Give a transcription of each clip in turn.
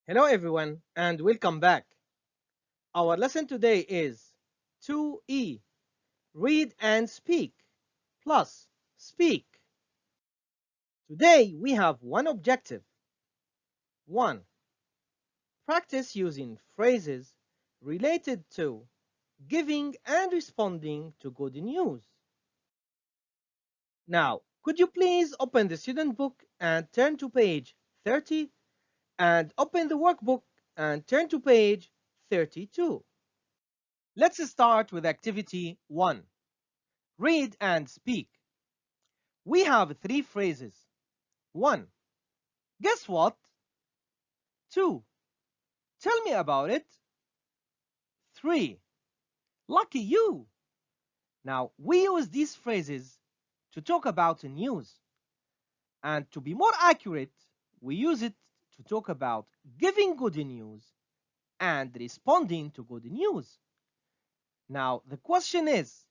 Hello everyone and welcome back. Our lesson today is 2E, read and speak, plus speak. Today we have one objective. 1. Practice using phrases related to giving and responding to good news. Now, could you please open the student book and turn to page 30 and open the workbook and turn to page 32. Let's start with activity 1. Read and speak. We have three phrases. 1. Guess what? 2. Tell me about it. 3. Lucky you. Now, we use these phrases to talk about the news. And to be more accurate, we use it to talk about giving good news and responding to good news. Now, the question is,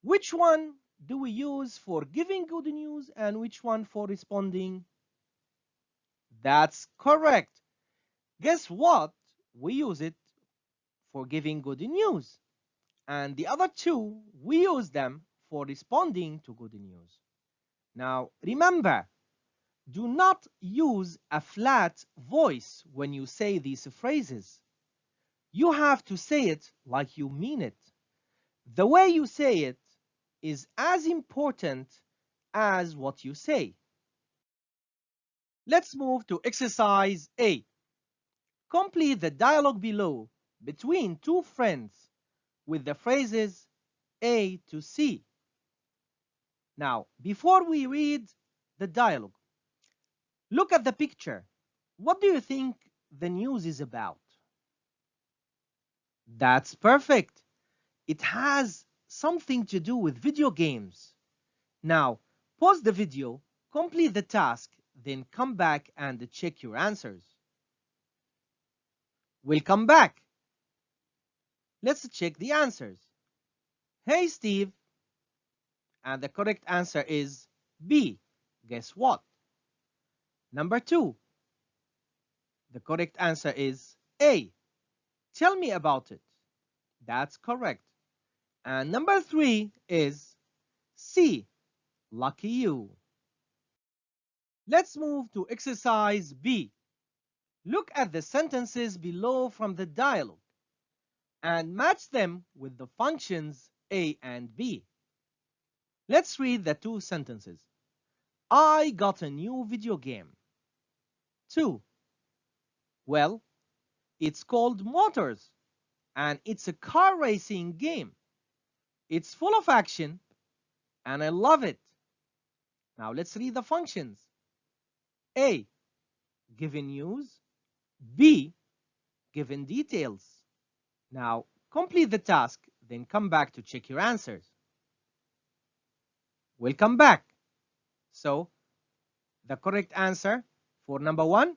which one do we use for giving good news and which one for responding? That's correct. Guess what? We use it for giving good news. And the other two, we use them for responding to good news. Now, remember, do not use a flat voice when you say these phrases. You have to say it like you mean it. The way you say it is as important as what you say. Let's move to exercise A. Complete the dialogue below between two friends with the phrases A to C. Now, before we read the dialogue, look at the picture. What do you think the news is about? That's perfect. It has something to do with video games. Now, pause the video, complete the task, then come back and check your answers. We'll come back. Let's check the answers. Hey, Steve. And the correct answer is B. Guess what? Number 2. The correct answer is A. Tell me about it. That's correct. And number 3 is C. Lucky you. Let's move to exercise B. Look at the sentences below from the dialogue and match them with the functions A and B. Let's read the two sentences. I got a new video game. 2. Well, it's called Motors, and it's a car racing game. It's full of action, and I love it. Now let's read the functions. A. Given news. B. Given details. Now complete the task, then come back to check your answers. We'll come back. So, the correct answer for number 1?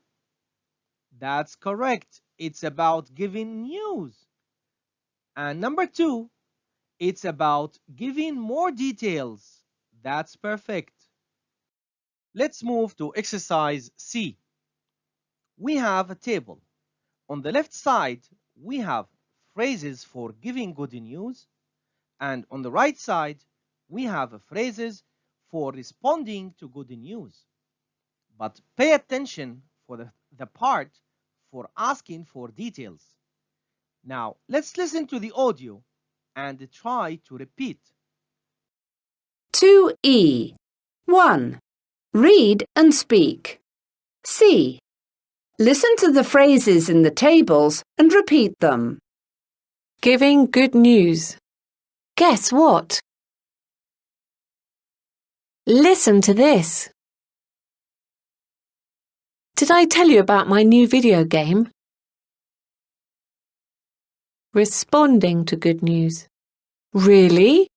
That's correct. It's about giving news. And number 2, it's about giving more details. That's perfect. Let's move to exercise C. We have a table. On the left side, we have phrases for giving good news, and on the right side, we have phrases for responding to good news. But pay attention for the part for asking for details. Now, let's listen to the audio and try to repeat. 2E. 1. Read and speak. C. Listen to the phrases in the tables and repeat them. Giving good news. Guess what? Listen to this. Did I tell you about my new video game? Responding to good news. Really?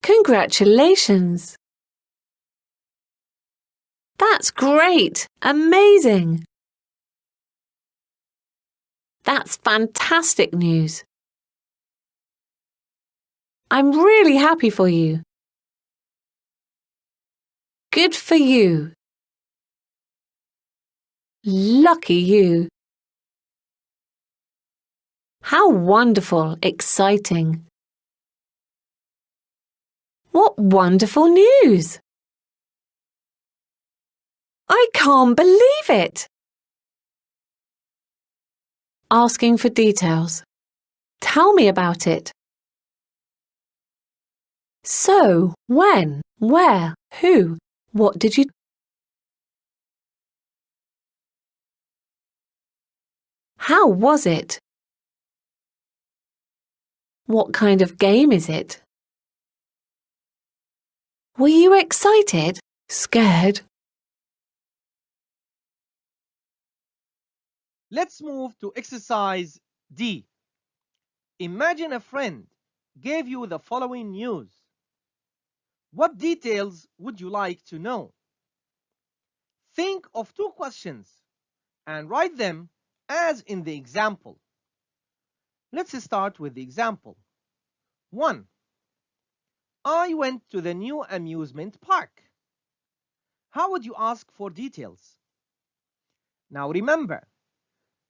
Congratulations! That's great! Amazing! That's fantastic news. I'm really happy for you. Good for you. Lucky you. How wonderful, exciting. What wonderful news! I can't believe it. Asking for details. Tell me about it. So, when, where, who, what did you? How was it? What kind of game is it? Were you excited? Scared? Let's move to exercise D. Imagine a friend gave you the following news. What details would you like to know? Think of two questions and write them as in the example. Let's start with the example. 1. I went to the new amusement park. How would you ask for details? Now remember,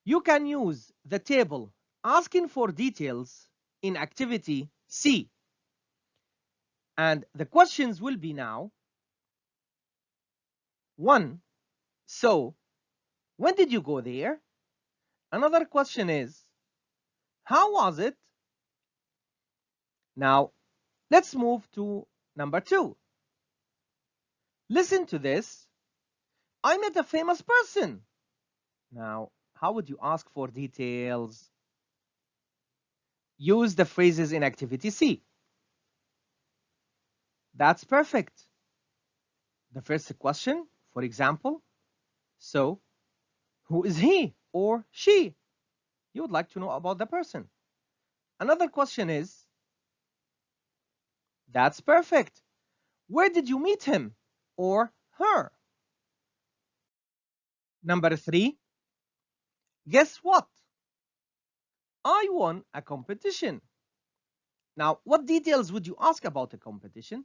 you can use the table asking for details in activity C. And the questions will be now. 1. So, when did you go there? Another question is, how was it? Now, let's move to number 2. Listen to this. I met a famous person. Now, how would you ask for details? Use the phrases in activity C. That's perfect. The first question, for example, so who is he or she? You would like to know about the person. Another question is, that's perfect. Where did you meet him or her? Number 3, guess what? I won a competition. Now, what details would you ask about a competition?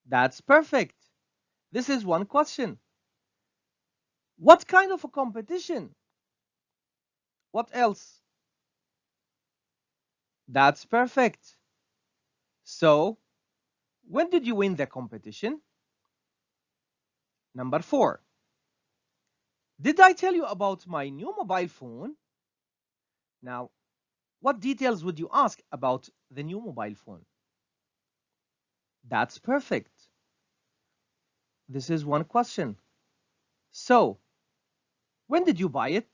That's perfect. This is one question. What kind of a competition? What else? That's perfect. So, when did you win the competition? Number 4. Did I tell you about my new mobile phone? Now, what details would you ask about the new mobile phone? That's perfect. This is one question. So, when did you buy it?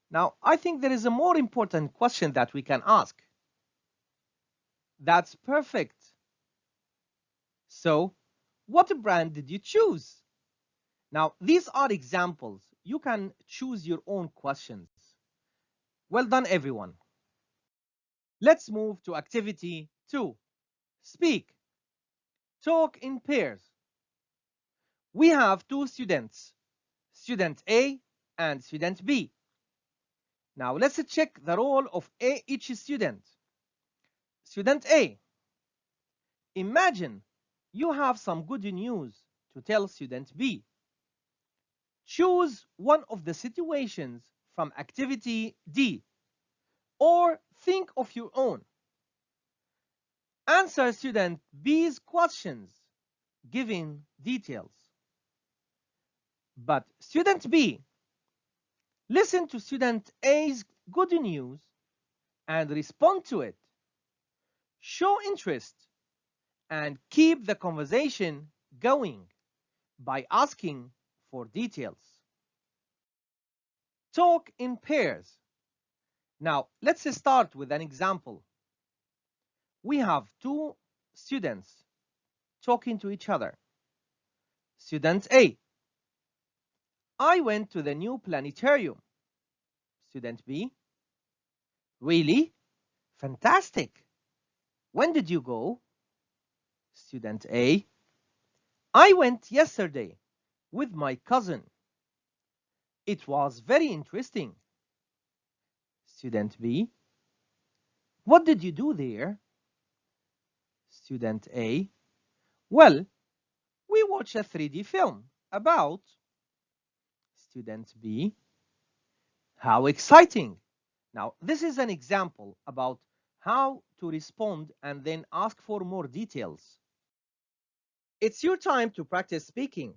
Now, I think there is a more important question that we can ask. That's perfect. So, what brand did you choose? Now, these are examples. You can choose your own questions. Well done, everyone. Let's move to activity 2. Speak. Talk in pairs. We have two students, student A and student B. Now, let's check the role of each student. Student A. Imagine you have some good news to tell student B. Choose one of the situations from activity D, or think of your own. Answer student B's questions, giving details. But student B, listen to student A's good news and respond to it. Show interest and keep the conversation going by asking for details. Talk in pairs. Now, let's start with an example. We have two students talking to each other. Student A. I went to the new planetarium. Student B. Really? Fantastic. When did you go? Student A. I went yesterday with my cousin. It was very interesting. Student B. What did you do there? Student A. Well, we watched a 3D film about. Student B: how exciting! Now, this is an example about how to respond and then ask for more details. It's your time to practice speaking.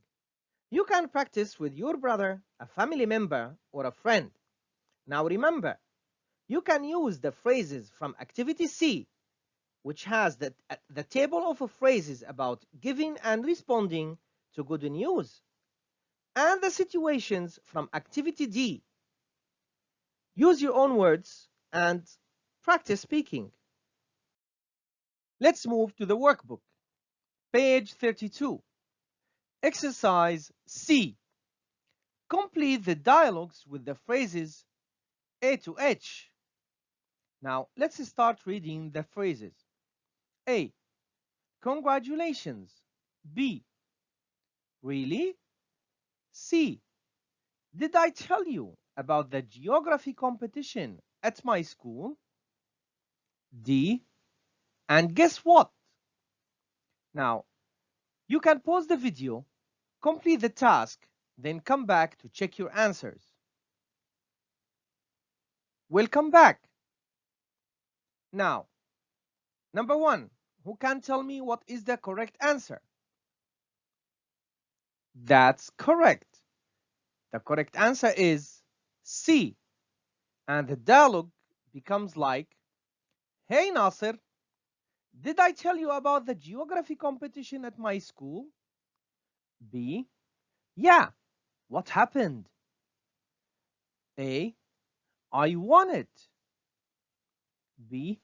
You can practice with your brother, a family member, or a friend. Now remember, you can use the phrases from Activity C, which has the table of phrases about giving and responding to good news, and the situations from Activity D. Use your own words and practice speaking. Let's move to the workbook. Page 32. Exercise C. Complete the dialogues with the phrases A to H. Now, let's start reading the phrases. A. Congratulations. B. Really? C. Did I tell you about the geography competition at my school? D. And guess what? Now, you can pause the video, complete the task, then come back to check your answers. Welcome back. Now, number 1, who can tell me what is the correct answer? That's correct. The correct answer is C. And the dialogue becomes like, hey Nasser, did I tell you about the geography competition at my school? B. Yeah, what happened? A. I won it. B.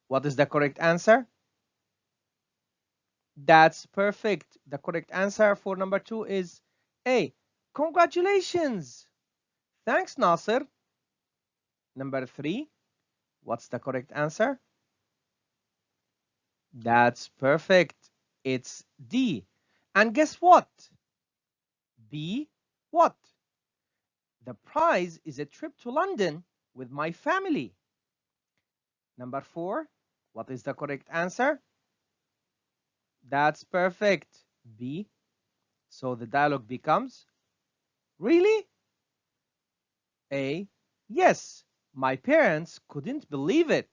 What is the correct answer? That's perfect. The correct answer for number 2 is A. Congratulations. Thanks, Nasser. Number 3. What's the correct answer? That's perfect. It's D. And guess what? B. What? The prize is a trip to London with my family. Number 4. What is the correct answer? That's perfect. B. So the dialogue becomes, really? A. Yes, my parents couldn't believe it.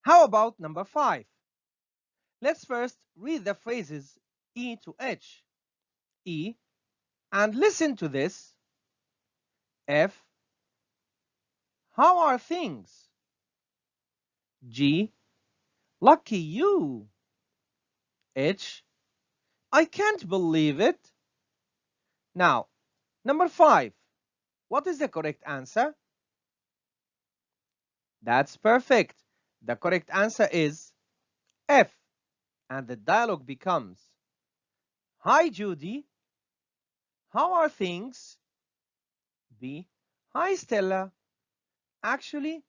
How about number 5? Let's first read the phrases E to H. E. And listen to this. F. How are things? G. Lucky you. H. I can't believe it. Now, number 5. What is the correct answer? That's perfect. The correct answer is F. And the dialogue becomes, hi Judy. How are things? B. Hi Stella. Actually,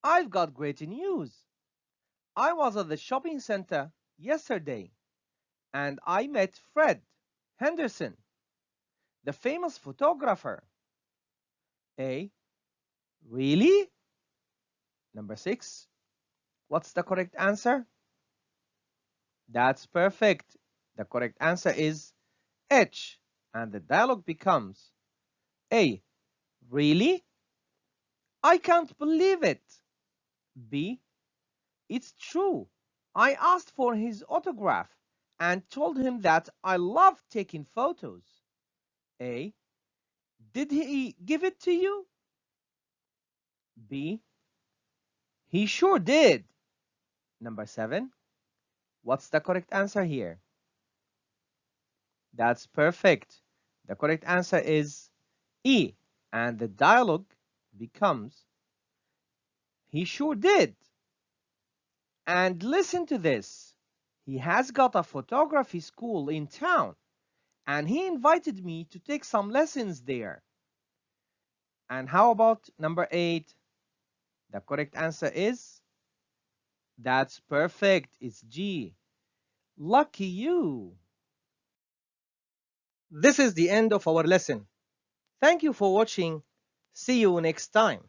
I've got great news. I was at the shopping center yesterday and I met Fred Henderson, the famous photographer. A. Really? Number 6. What's the correct answer? That's perfect. The correct answer is H. And the dialogue becomes, A. Really? I can't believe it. B. It's true. I asked for his autograph and told him that I love taking photos. A. Did he give it to you? B. He sure did. Number 7. What's the correct answer here? That's perfect. The correct answer is E. And the dialogue becomes, he sure did. And listen to this. He has got a photography school in town, and he invited me to take some lessons there. And how about number 8? The correct answer is, that's perfect, it's G. Lucky you. This is the end of our lesson. Thank you for watching. See you next time.